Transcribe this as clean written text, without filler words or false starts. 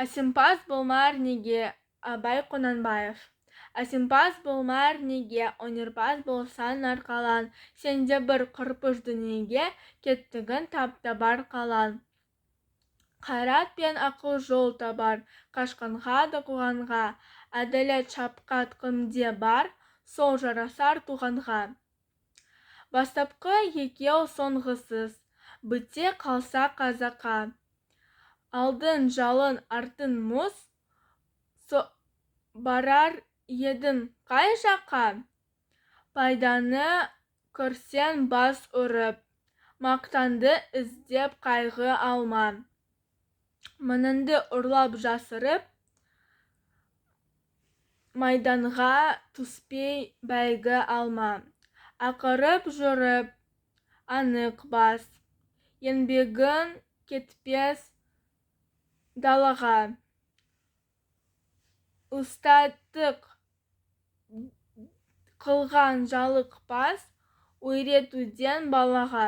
Әсемпаз болмар неге, Абай Құнанбаев. Әсемпаз болмар неге, өнерпаз болсан арқалан, сенде бір қырпыш дүниеге, кеттігін таптабар қалан. Қайрат пен ақыл жол табар, қашқанға да қуғанға, әділет шапқат кімде бар, сол жарасар туғанға. Бастапқы екеу соңғысыз, біте қалса қазаққа. Алдын жалын, артын мұз, барар едің қай жаққа? Пайданы көрсең бас ұрып, мақтанды іздеп қайғы алма. Мініңді ұрлап жасырып, майданға түспей бәйгі алма. Ақырып жүріп, анық бас, еңбегің кетпес далаға. Ұстаттық қылған жалықпас, үйретуден балаға.